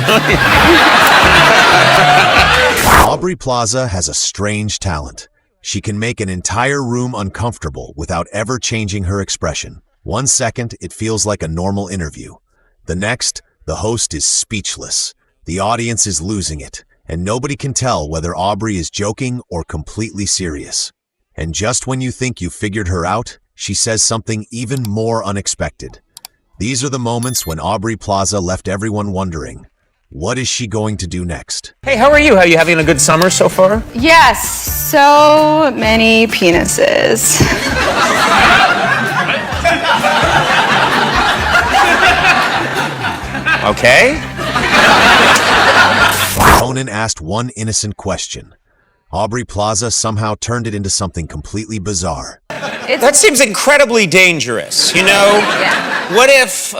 million. Aubrey Plaza has a strange talent. She can make an entire room uncomfortable without ever changing her expression. 1 second, it feels like a normal interview. The next, the host is speechless. The audience is losing it, and nobody can tell whether Aubrey is joking or completely serious. And just when you think you've figured her out, she says something even more unexpected. These are the moments when Aubrey Plaza left everyone wondering, what is she going to do next? Hey, how are you? Are you having a good summer so far? Yes, so many penises. Okay. Conan asked one innocent question. Aubrey Plaza somehow turned it into something completely bizarre. That seems incredibly dangerous, you know? Yeah. What if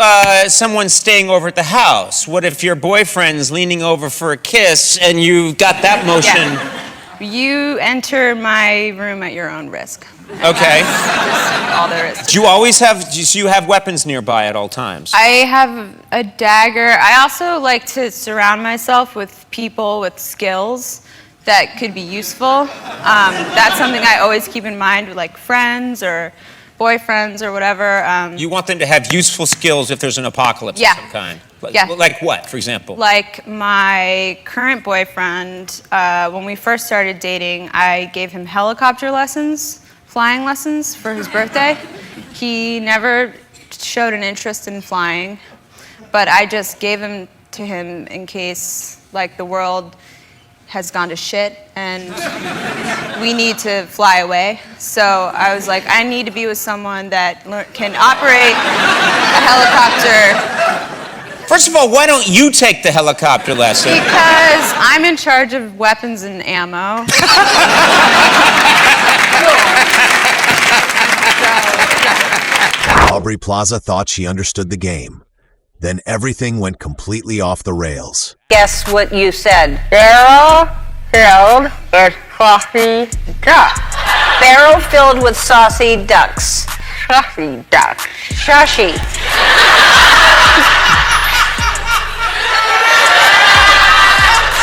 someone's staying over at the house? What if your boyfriend's leaning over for a kiss and you've got that motion? Yeah. You enter my room at your own risk. Okay. That's all there is. Do you always have weapons nearby at all times? I have a dagger. I also like to surround myself with people with skills that could be useful. That's something I always keep in mind with like friends or boyfriends or whatever. You want them to have useful skills if there's an apocalypse of some kind? Yeah. Like what, for example? Like my current boyfriend, when we first started dating, I gave him helicopter lessons, flying lessons for his birthday. He never showed an interest in flying, but I just gave them to him in case like the world has gone to shit and we need to fly away. So I was like, I need to be with someone that can operate a helicopter. First of all, why don't you take the helicopter lesson? Because I'm in charge of weapons and ammo. Aubrey Plaza thought she understood the game. Then everything went completely off the rails. Guess what you said? Barrel filled with saucy ducks. Barrel filled with saucy ducks. Saucy ducks. Shushy.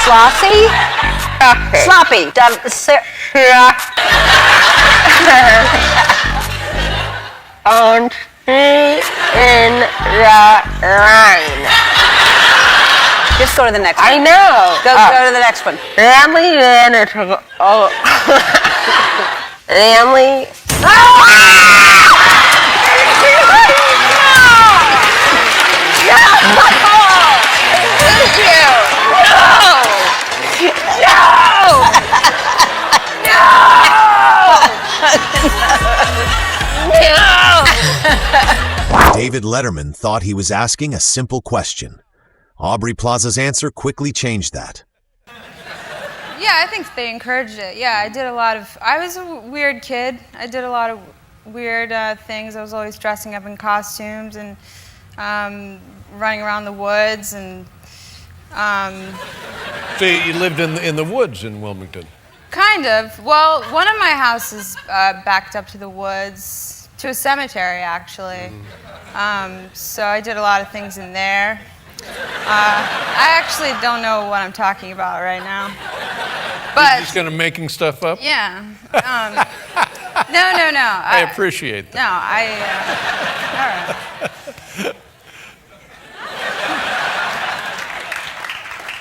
Slossy? Sloppy. And in the line. Just go to the next one. I know. Go to the next one. Family dinner. Family. David Letterman thought he was asking a simple question. Aubrey Plaza's answer quickly changed that. Yeah, I think they encouraged it. Yeah, I was a weird kid. I did a lot of weird things. I was always dressing up in costumes and running around the woods and... So you lived in the woods in Wilmington? Kind of. Well, one of my houses backed up to the woods, to a cemetery, actually. So I did a lot of things in there. I actually don't know what I'm talking about right now. But You're just kind of making stuff up? yeah. No. I appreciate that. No, all right.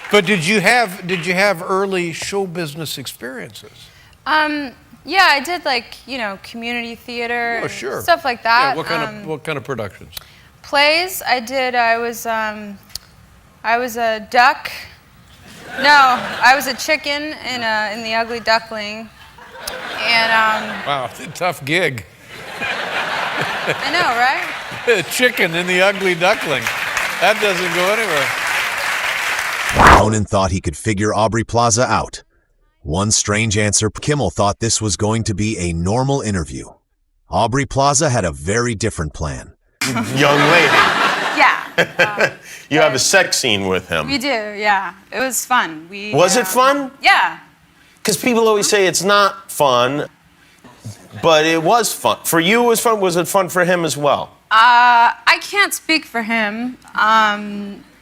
But did you have early show business experiences? Yeah, I did community theater, Oh, sure. and stuff like that. Yeah, what kind of productions? Plays. I was a duck. No, I was a chicken in The Ugly Duckling. And Wow, tough gig. I know, right? Chicken in The Ugly Duckling. That doesn't go anywhere. Conan thought he could figure Aubrey Plaza out. One strange answer. Kimmel thought this was going to be a normal interview. Aubrey Plaza had a very different plan. Young lady. Yeah. You have a sex scene with him. We do, yeah. It was fun. Was it fun? Yeah. Because people always say it's not fun, but it was fun. For you, it was fun. Was it fun for him as well? I can't speak for him.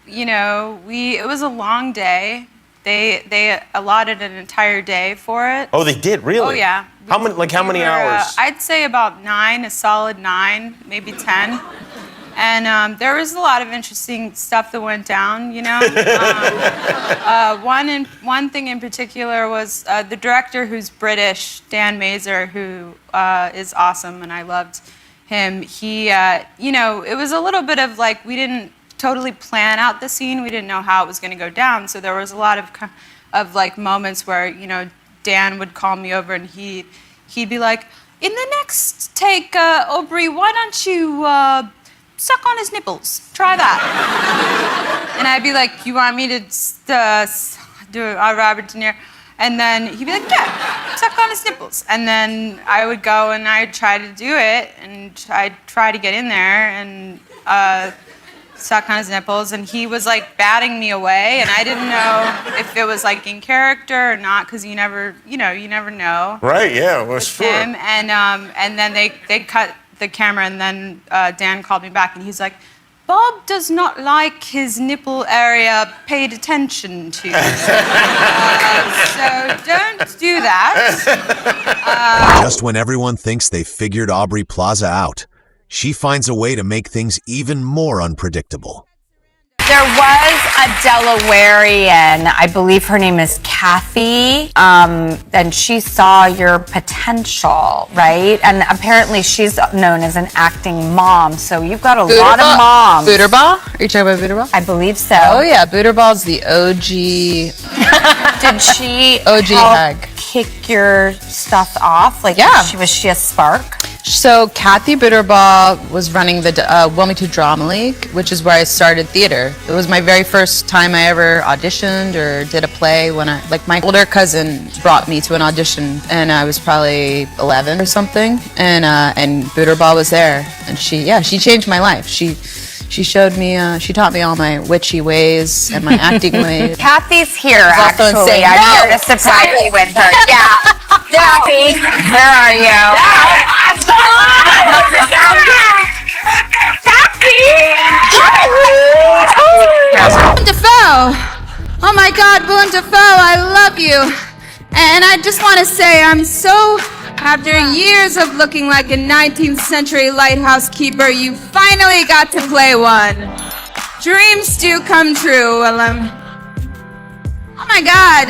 you know, it was a long day. They allotted an entire day for it. Oh, they did, really? Oh yeah. How many hours? I'd say about 9, a solid 9, maybe 10. And there was a lot of interesting stuff that went down, you know. One thing in particular was the director, who's British, Dan Mazer, who is awesome, and I loved him. He, you know, it was a little bit of like, we didn't totally plan out the scene. We didn't know how it was going to go down. So there was a lot of like moments where, you know, Dan would call me over and he'd be like, in the next take, Aubrey, why don't you suck on his nipples? Try that. And I'd be like, you want me to do Robert De Niro? And then he'd be like, yeah, suck on his nipples. And then I would go and I'd try to do it, and I'd try to get in there and suck on his nipples, and he was like batting me away, and I didn't know if it was like in character or not, because you never know. Right, yeah, well, sure. Him, and then they cut the camera, and then Dan called me back, and he's like, Bob does not like his nipple area paid attention to. So don't do that. Just when everyone thinks they've figured Aubrey Plaza out, she finds a way to make things even more unpredictable. There was a Delawarean, I believe her name is Kathy, and she saw your potential, right? And apparently she's known as an acting mom, so you've got a lot of moms. Booterball? Are you talking about Booterball? I believe so. Oh yeah, Booterball's the OG. Did she OG help hug. kick your stuff off? Like, Yeah. was she a spark? So Kathy Booterball was running the Wilmington Drama League, which is where I started theater. It was my very first time I ever auditioned or did a play. When my older cousin brought me to an audition, and I was probably 11 or something, and Booterball was there, and she changed my life. She showed me, she taught me all my witchy ways and my acting ways. Kathy's here, also actually. insane. I'm here to surprise you with her. Yeah. Kathy, where are you? Willem Dafoe! Oh my God, Willem Dafoe, I love you. And I just want to say after years of looking like a 19th century lighthouse keeper, you finally got to play one. Dreams do come true, Willem. Oh my God.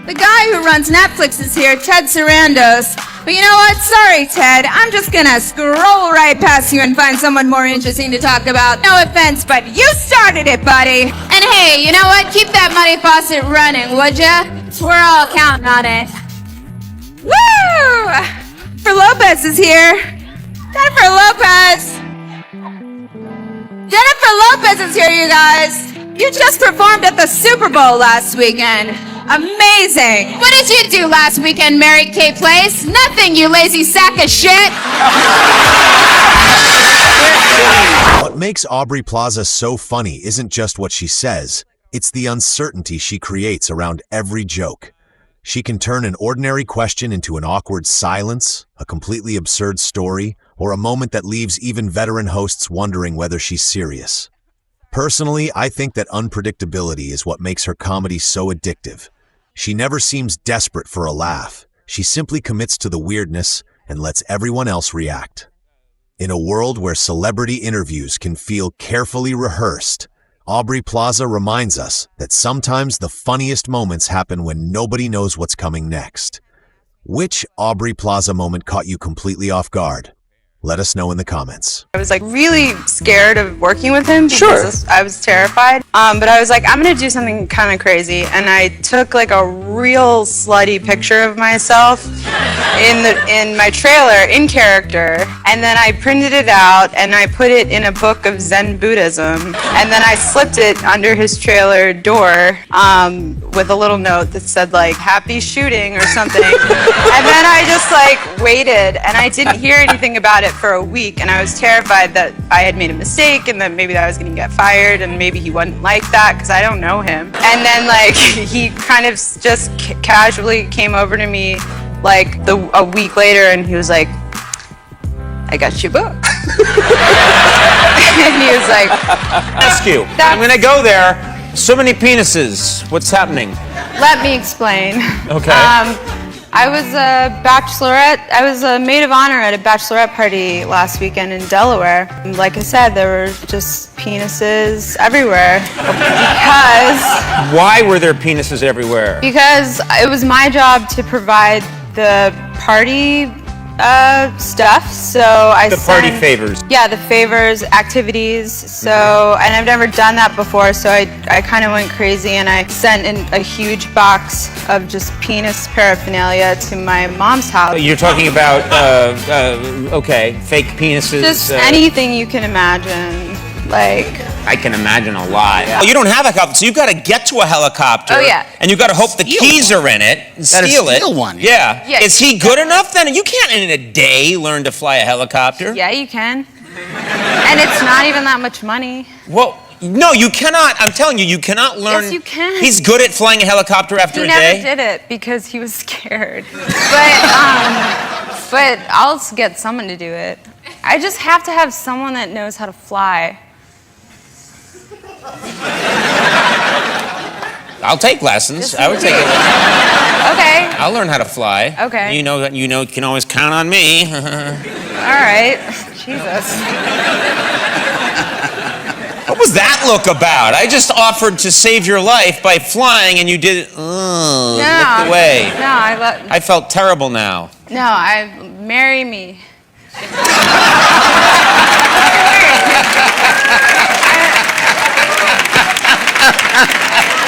The guy who runs Netflix is here, Ted Sarandos. But you know what? Sorry, Ted. I'm just gonna scroll right past you and find someone more interesting to talk about. No offense, but you started it, buddy. And hey, you know what? Keep that money faucet running, would ya? We're all counting on it. Woo! Jennifer Lopez is here. Jennifer Lopez! Jennifer Lopez is here, you guys. You just performed at the Super Bowl last weekend. Amazing! What did you do last weekend, Mary Kay Place? Nothing, you lazy sack of shit! What makes Aubrey Plaza so funny isn't just what she says, it's the uncertainty she creates around every joke. She can turn an ordinary question into an awkward silence, a completely absurd story, or a moment that leaves even veteran hosts wondering whether she's serious. Personally, I think that unpredictability is what makes her comedy so addictive. She never seems desperate for a laugh. She simply commits to the weirdness and lets everyone else react. In a world where celebrity interviews can feel carefully rehearsed, Aubrey Plaza reminds us that sometimes the funniest moments happen when nobody knows what's coming next. Which Aubrey Plaza moment caught you completely off guard? Let us know in the comments. I was like really scared of working with him Sure. because I was terrified. But I was like, I'm gonna do something kind of crazy, and I took like a real slutty picture of myself in my trailer in character, and then I printed it out and I put it in a book of Zen Buddhism, and then I slipped it under his trailer door with a little note that said like "Happy shooting" or something, and then I just like waited, and I didn't hear anything about it for a week, and I was terrified that I had made a mistake and that maybe I was going to get fired and maybe he wouldn't like that because I don't know him. And then like he kind of just casually came over to me like a week later and he was like, I got your book. And he was like, Ask you. I'm going to go there. So many penises. What's happening? let me explain. Okay. I was a bachelorette. I was a maid of honor at a bachelorette party last weekend in Delaware. Like I said, there were just penises everywhere. Why were there penises everywhere? Because it was my job to provide the party stuff. So I The party favors. Yeah, the favors, activities. So, and I've never done that before, so I kind of went crazy and I sent in a huge box of just penis paraphernalia to my mom's house. You're talking about, okay, fake penises. Just anything you can imagine. Like, I can imagine a lot. Yeah. You don't have a helicopter, so you've got to get to a helicopter. Oh, yeah. And you've got to hope the keys are in it and steal it. steal one. Yeah. Yeah. Is he good enough then? You can't in a day learn to fly a helicopter. yeah, you can. And it's not even that much money. Well, no, you cannot. I'm telling you, you cannot learn. Yes, you can. He's good at flying a helicopter after He a never day. did it because he was scared. But I'll get someone to do it. I just have to have someone that knows how to fly. I'll take lessons. I would take it. Okay. I'll learn how to fly. Okay. You know you can always count on me. All right. Jesus. What was that look about? I just offered to save your life by flying, and you did. Looked away. No, I felt terrible now. marry me.